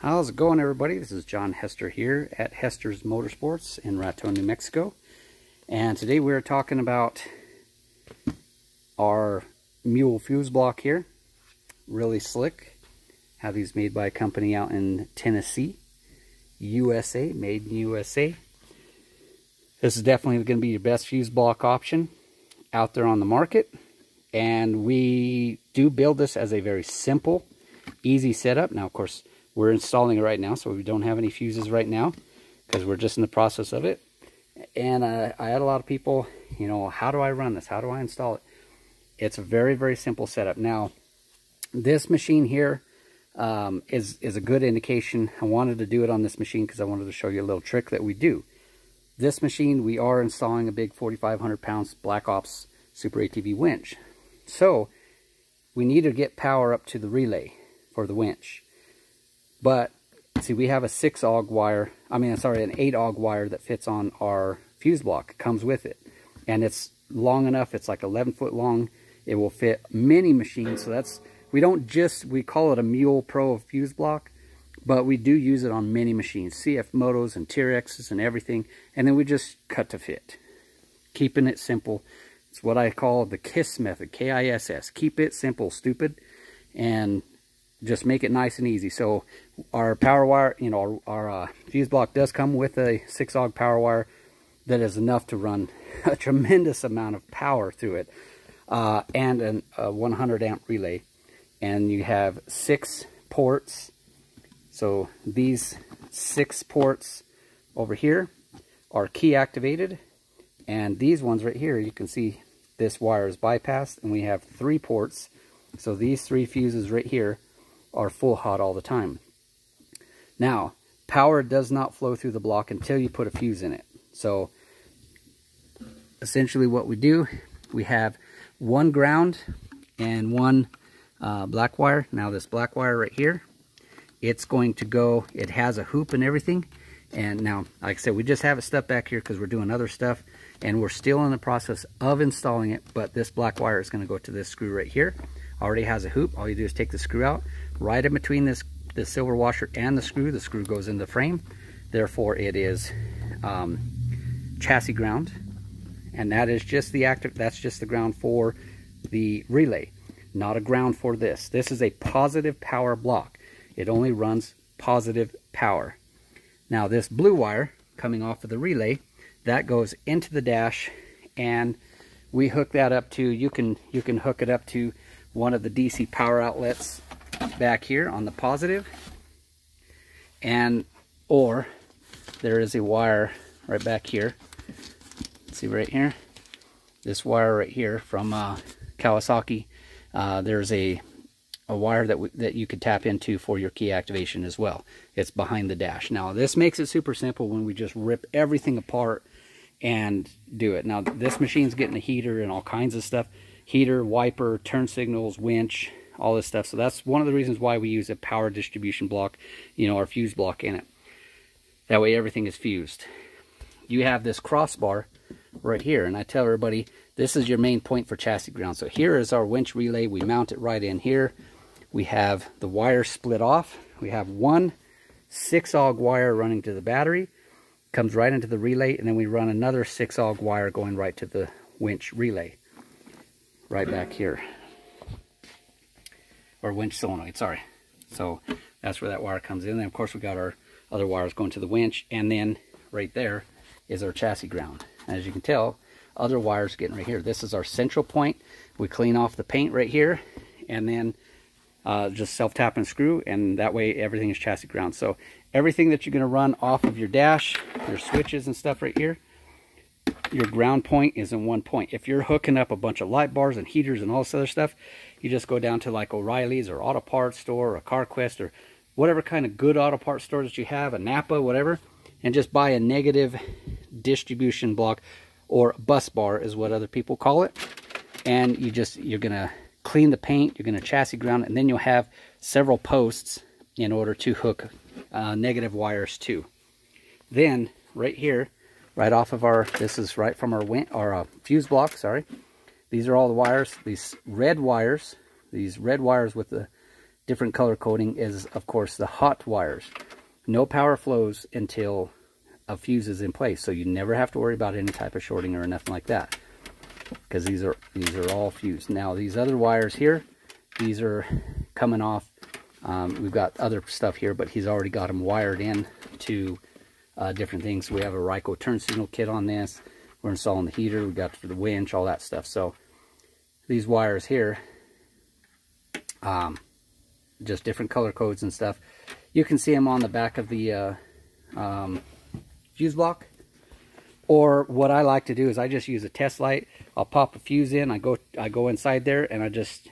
How's it going, everybody? This is John Hester here at Hester's Motorsports in Raton, New Mexico. And today we're talking about our Mule Fuse block here. Really slick. Have these made by a company out in Tennessee, USA, made in USA. This is definitely going to be your best fuse block option out there on the market. And we do build this as a very simple, easy setup. Now, of course, we're installing it right now, so we don't have any fuses right now because we're just in the process of it. And I had a lot of people, you know, how do I run this? How do I install it? It's a very, very simple setup. Now, this machine here is a good indication. I wanted to do it on this machine because I wanted to show you a little trick that we do. This machine, we are installing a big 4,500 pounds Black Ops Super ATV winch. So, we need to get power up to the relay for the winch. But, see, we have a 6-auger wire, an 8-auger wire that fits on our fuse block. It comes with it. And it's long enough, it's like 11 foot long. It will fit many machines. So that's, we call it a Mule Pro fuse block, but we do use it on many machines. CF Motos and TRXs and everything. And then we just cut to fit. Keeping it simple. It's what I call the KISS method, K-I-S-S. Keep it simple, stupid. And just make it nice and easy. So our power wire, you know, our fuse block does come with a 6-auger power wire that is enough to run a tremendous amount of power through it, and a 100 amp relay. And you have 6 ports. So these 6 ports over here are key activated, and these ones right here, you can see this wire is bypassed, and we have 3 ports. So these 3 fuses right here are full hot all the time. Now, power does not flow through the block until you put a fuse in it. So, essentially what we do, we have 1 ground and 1 black wire. Now, this black wire right here, it's going to go, it has a hoop and everything. And now, like I said, we just have it stuck back here because we're doing other stuff. And we're still in the process of installing it. But this black wire is going to go to this screw right here. Already has a hoop. All you do is take the screw out. Right in between this silver washer and the screw goes in the frame. Therefore, it is chassis ground, and that is just the that's just the ground for the relay, not a ground for this. This is a positive power block. It only runs positive power. Now, this blue wire coming off of the relay, that goes into the dash, and we hook that up to, you can hook it up to one of the DC power outlets back here on the positive, and or there is a wire right back here. See right here, this wire right here from Kawasaki. There's a wire that you could tap into for your key activation as well. It's behind the dash. Now, this makes it super simple when we just rip everything apart and do it. Now, this machine's getting a heater and all kinds of stuff. Heater, wiper, turn signals, winch, all this stuff. So that's one of the reasons why we use a power distribution block, you know, our fuse block in it. That way everything is fused. You have this crossbar right here, and I tell everybody this is your main point for chassis ground. So here is our winch relay. We mount it right in here. We have the wire split off. We have 1 6-auger wire running to the battery, comes right into the relay, and then we run another 6-auger wire going right to the winch relay. Right back here, or winch solenoid, sorry. So that's where that wire comes in. And of course, we got our other wires going to the winch, and then right there is our chassis ground. As you can tell, other wires getting right here. This is our central point. We clean off the paint right here, and then just self-tap and screw, and that way everything is chassis ground. So everything that you're going to run off of your dash, your switches and stuff right here, your ground point is in one point. If you're hooking up a bunch of light bars and heaters and all this other stuff, you just go down to like O'Reilly's or Auto Parts store or CarQuest or whatever kind of good auto parts store that you have, a Napa, whatever, and just buy a negative distribution block, or bus bar is what other people call it. And you're gonna clean the paint, you're gonna chassis ground, and then you'll have several posts in order to hook negative wires to. Then right here, right off of this is right from our fuse block, sorry. These are all the wires, these red wires with the different color coding is, of course, the hot wires. No power flows until a fuse is in place, so you never have to worry about any type of shorting or nothing like that, because these are all fused. Now these other wires here, these are coming off. We've got other stuff here, but he's already got them wired in to different things. We have a Ryko turn signal kit on this. We're installing the heater. We got for the winch, all that stuff. So these wires here, just different color codes and stuff. You can see them on the back of the fuse block. Or what I like to do is I just use a test light. I'll pop a fuse in. I go inside there and I just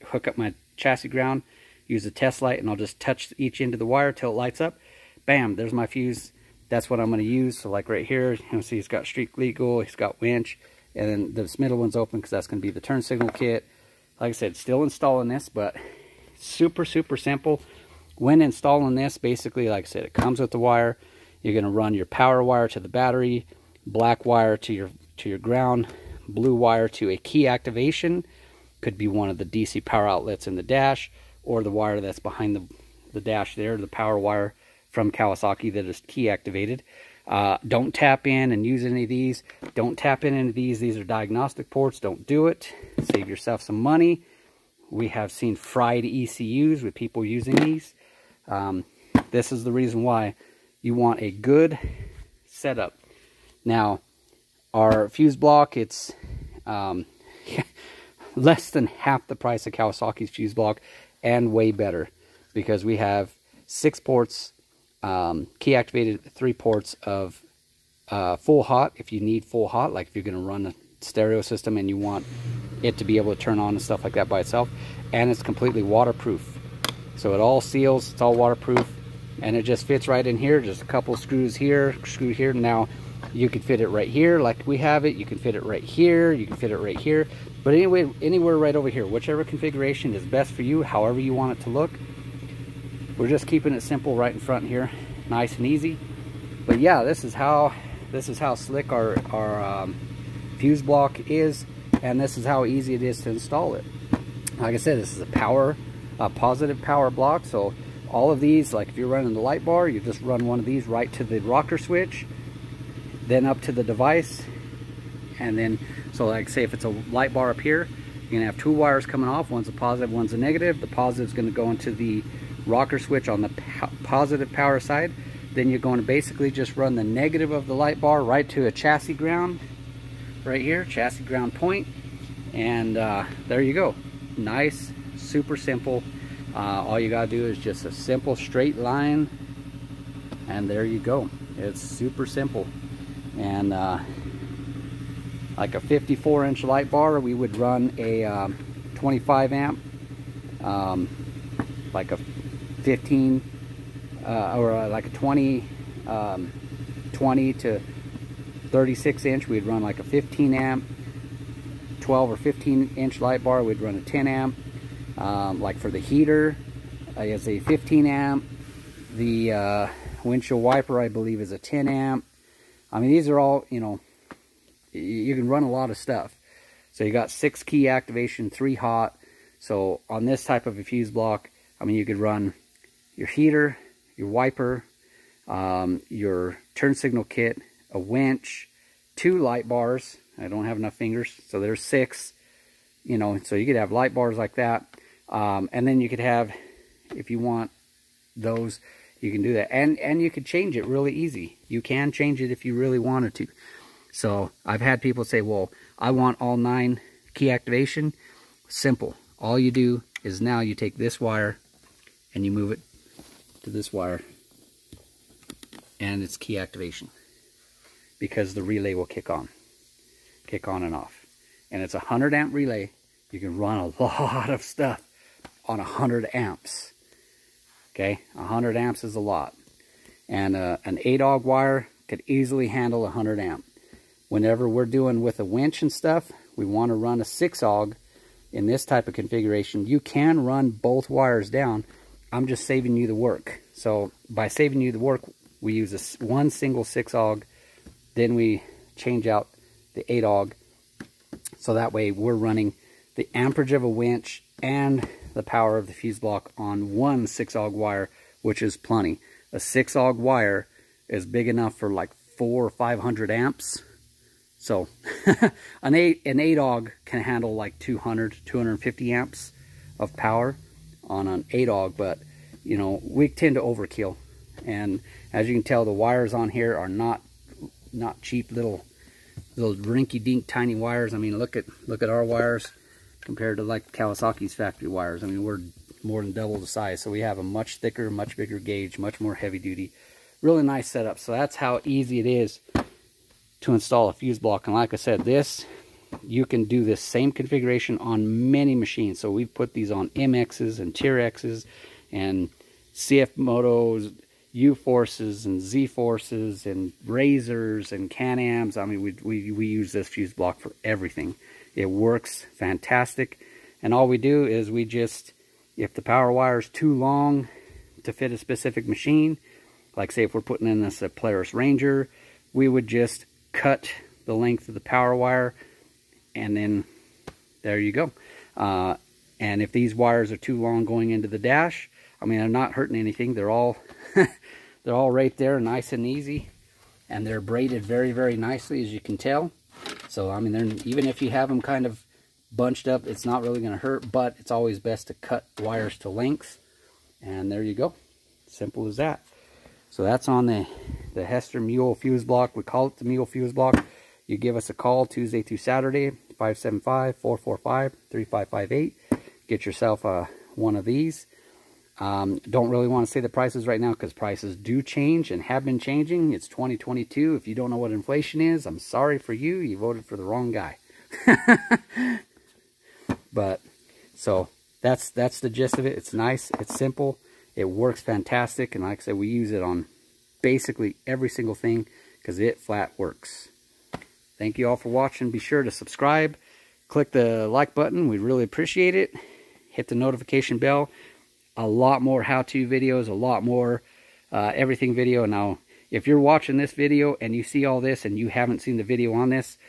hook up my chassis ground, use a test light, and I'll just touch each end of the wire till it lights up. Bam, there's my fuse. That's what I'm going to use. So like right here, you see he's got street legal, he's got winch, and then this middle one's open because that's going to be the turn signal kit. Like I said, still installing this, but super simple. When installing this, basically, like I said, it comes with the wire. You're going to run your power wire to the battery, black wire to your ground, blue wire to a key activation. Could be one of the DC power outlets in the dash, or the wire that's behind the dash there, the power wire from Kawasaki that is key activated. Don't tap in and use any of these. Don't tap in into these. These are diagnostic ports. Don't do it. Save yourself some money. We have seen fried ECUs with people using these. This is the reason why you want a good setup. Now, our fuse block, it's less than half the price of Kawasaki's fuse block, and way better, because we have 6 ports, key activated, 3 ports of full hot if you need full hot, like if you're going to run a stereo system and you want it to be able to turn on and stuff like that by itself. And it's completely waterproof, so it all seals, it's all waterproof, and it just fits right in here. Just a couple screws here, screw here. Now you can fit it right here like we have it. You can fit it right here, you can fit it right here, but anyway, anywhere right over here, whichever configuration is best for you, however you want it to look. We're just keeping it simple right in front here, nice and easy. But yeah, this is how slick our fuse block is, and this is how easy it is to install it. Like I said, this is a positive power block, so all of these, like if you're running the light bar, you just run one of these right to the rocker switch, then up to the device, and then, so like say if it's a light bar up here, you're gonna have 2 wires coming off, one's a positive, one's a negative. The positive is going to go into the rocker switch on the positive power side. Then you're going to basically just run the negative of the light bar right to a chassis ground right here, chassis ground point, and there you go. Nice, super simple. All you gotta do is just a simple straight line, and there you go. It's super simple. And like a 54-inch light bar, we would run a 25 amp, like a 15 or like a 20 to 36 inch, we'd run like a 15 amp. 12 or 15 inch light bar, we'd run a 10 amp. Like for the heater, it's a 15 amp. The windshield wiper, I believe, is a 10 amp. I mean, these are all, you know, you can run a lot of stuff. So you got 6 key activation, 3 hot. So on this type of a fuse block, I mean, you could run your heater, your wiper, your turn signal kit, a winch, 2 light bars. I don't have enough fingers, so there's 6. You know, so you could have light bars like that. And then you could have, if you want those, you can do that. And you could change it really easy. You can change it if you really wanted to. So I've had people say, well, I want all 9 key activation. Simple. All you do is now you take this wire and you move it to this wire, and it's key activation, because the relay will kick on and off. And it's a 100 amp relay. You can run a lot of stuff on 100 amps. Okay, 100 amps is a lot. And an 8-auger wire could easily handle 100 amp. Whenever we're doing with a winch and stuff, we want to run a 6-auger in this type of configuration. You can run both wires down. I'm just saving you the work. So by saving you the work, we use one single 6-auger, then we change out the 8-auger. So that way we're running the amperage of a winch and the power of the fuse block on one 6-auger wire, which is plenty. A 6-auger wire is big enough for like 400 or 500 amps. So an 8-auger can handle like 200, 250 amps of power on an 8-auger, but you know, we tend to overkill. And as you can tell, the wires on here are not cheap little rinky-dink tiny wires. I mean, look at our wires compared to like Kawasaki's factory wires. I mean, we're more than double the size, so we have a much thicker, much bigger gauge, much more heavy duty. Really nice setup. So that's how easy it is to install a fuse block. And like I said, you can do this same configuration on many machines. So we've put these on MXs and Tier X's and CF Motos, U Forces and Z Forces and Razors and Can-Ams. I mean, we use this fuse block for everything. It works fantastic. And all we do is we just, if the power wire is too long to fit a specific machine, like say if we're putting in this a Polaris Ranger, we would just cut the length of the power wire, and then there you go. And if these wires are too long going into the dash, I mean, they're not hurting anything. They're all they're all right there, nice and easy, and they're braided very, very nicely, as you can tell. So I mean, even if you have them kind of bunched up, it's not really going to hurt, but it's always best to cut wires to length. And there you go. Simple as that. So that's on the Hester Mule Fuse block. We call it the Mule Fuse block. You give us a call Tuesday through Saturday, 575-445-3558. Get yourself one of these. Don't really want to say the prices right now because prices do change and have been changing. It's 2022. If you don't know what inflation is, I'm sorry for you. You voted for the wrong guy. But so that's the gist of it. It's nice. It's simple. It works fantastic. And like I said, we use it on basically every single thing because it flat works. Thank you all for watching. Be sure to subscribe. Click the like button. We'd really appreciate it. Hit the notification bell. A lot more how-to videos, a lot more everything video. Now, if you're watching this video and you see all this and you haven't seen the video on this,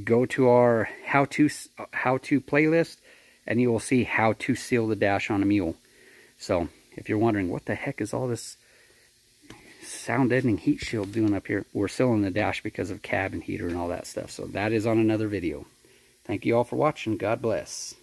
go to our how-to playlist and you will see how to seal the dash on a mule. So, if you're wondering, what the heck is all this sound deadening heat shield doing up here? We're sealing the dash because of cab and heater and all that stuff. So that is on another video. Thank you all for watching. God bless.